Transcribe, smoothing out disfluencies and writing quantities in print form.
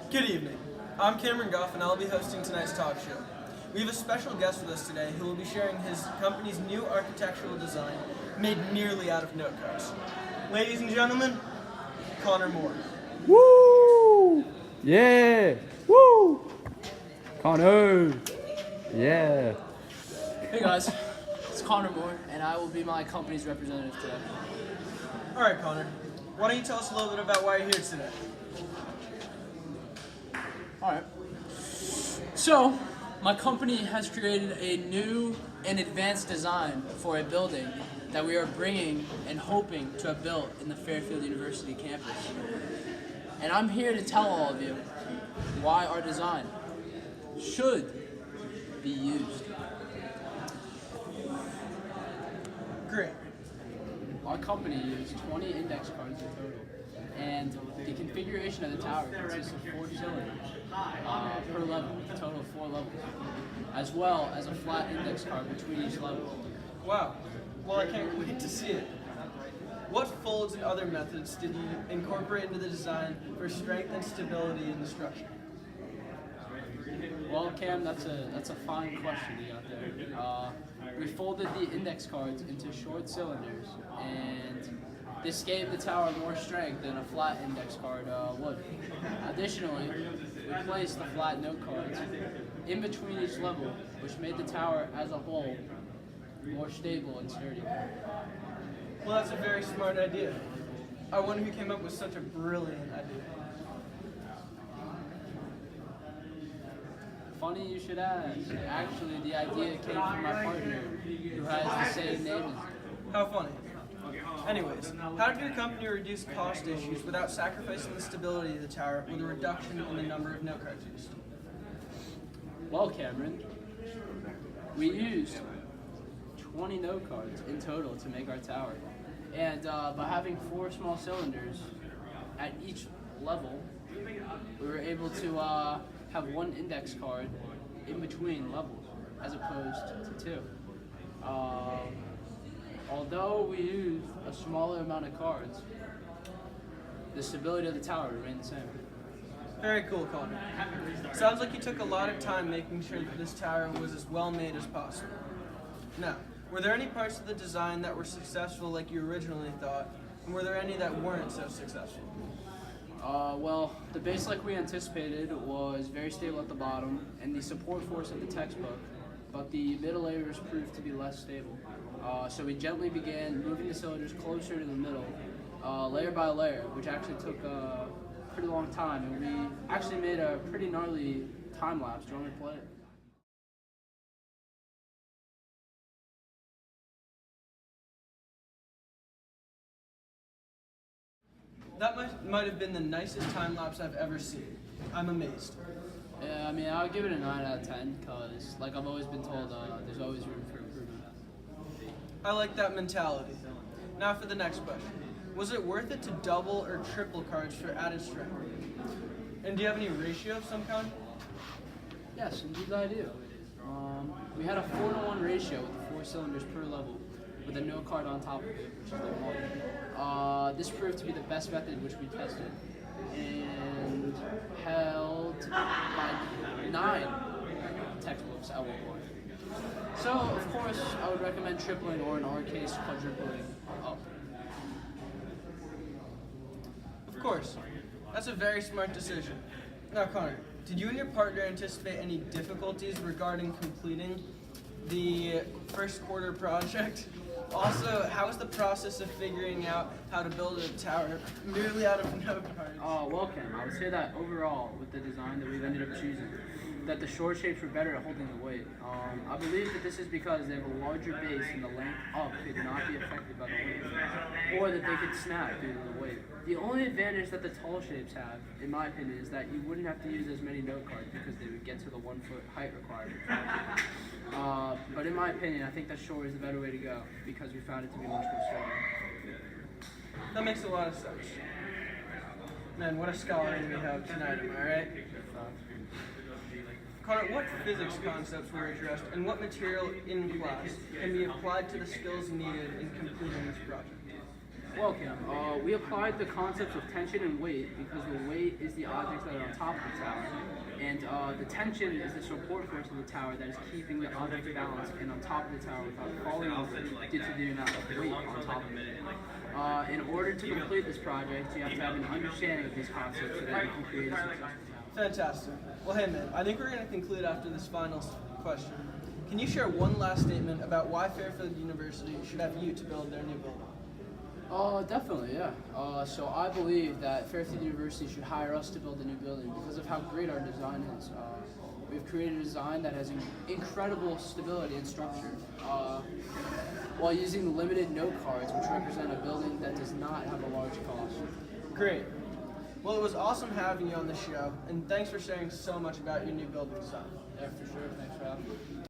Good evening. I'm Cameron Gough, and I'll be hosting tonight's talk show. We have a special guest with us today who will be sharing his company's new architectural design made nearly out of note cards. Ladies and gentlemen, Connor Moore. Woo! Yeah! Woo! Connor! Yeah! Hey guys, it's Connor Moore, and I will be my company's representative today. All right, Connor. Why don't you tell us a little bit about why you're here today? Alright. So, my company has created a new and advanced design for a building that we are bringing and hoping to have built in the Fairfield University campus. And I'm here to tell all of you why our design should be used. Great. Our company used 20 index cards in total, and the configuration of the tower consists of 4 cylinders per level, with a total of 4 levels, as well as a flat index card between each level. Wow. Well, I can't wait to see it. What folds and other methods did you incorporate into the design for strength and stability in the structure? Well, Cam, that's a fine question you got there. We folded the index cards into short cylinders, and this gave the tower more strength than a flat index card would. Additionally, we placed the flat note cards in between each level, which made the tower as a whole more stable and sturdy. Well, that's a very smart idea. I wonder who came up with such a brilliant idea. Funny you should ask. Actually, the idea came from my partner, who has the same name as me. How funny. Anyways, how did your company reduce cost issues without sacrificing the stability of the tower with a reduction in the number of note cards used? Well, Cameron, we used 20 note cards in total to make our tower. And by having 4 small cylinders at each level, we were able to have 1 index card in between levels, as opposed to 2. Although we used a smaller amount of cards, the stability of the tower remained the same. Very cool, Connor. Sounds like you took a lot of time making sure that this tower was as well made as possible. Now, were there any parts of the design that were successful like you originally thought, and were there any that weren't so successful? Well, the base like we anticipated was very stable at the bottom, and the support force of the textbook, but the middle layers proved to be less stable. So we gently began moving the cylinders closer to the middle, layer by layer, which actually took a pretty long time, and we actually made a pretty gnarly time lapse. Do you want me to play it? That might have been the nicest time lapse I've ever seen. I'm amazed. Yeah, I mean, I would give it a 9 out of 10, because, like I've always been told, there's always room for improvement. I like that mentality. Now for the next question. Was it worth it to double or triple cards for added strength? And do you have any ratio of some kind? Yes, indeed I do. We had a 4-to-1 ratio with the 4 cylinders per level, with a no card on top of it, which is the 1. This proved to be the best method which we tested, and held by 9 textbooks at one point. So, of course, I would recommend tripling, or in our case, quadrupling up. Of course. That's a very smart decision. Now, Connor, did you and your partner anticipate any difficulties regarding completing the first quarter project? Also, how was the process of figuring out how to build a tower merely out of note cards? Well, Ken, I would say that overall, with the design that we've ended up choosing, that the short shapes were better at holding the weight. I believe that this is because they have a larger base and the length up could not be affected by the weight, or that they could snap due to the weight. The only advantage that the tall shapes have, in my opinion, is that you wouldn't have to use as many note cards because they would get to the 1 foot height requirement. But in my opinion, I think that short is the better way to go because we found it to be much more sturdy. That makes a lot of sense. Man, what a scholar we have tonight, am I right? Connor, what physics concepts were addressed and what material in class can be applied to the skills needed in completing this project? Well, Cam, we applied the concepts of tension and weight because the weight is the objects that are on top of the tower, and the tension is the support force of the tower that is keeping the object balanced and on top of the tower without falling over due to the amount of weight on top of it. In order to complete this project, you have to have an understanding of these concepts so that you can create a successful tower. Fantastic. Well, hey man, I think we're going to conclude after this final question. Can you share one last statement about why Fairfield University should have you to build their new building? Definitely, yeah. So I believe that Fairfield University should hire us to build a new building because of how great our design is. We've created a design that has incredible stability and structure, while using limited note cards, which represent a building that does not have a large cost. Great. Well, it was awesome having you on the show, and thanks for sharing so much about your new building design. Yeah, for sure.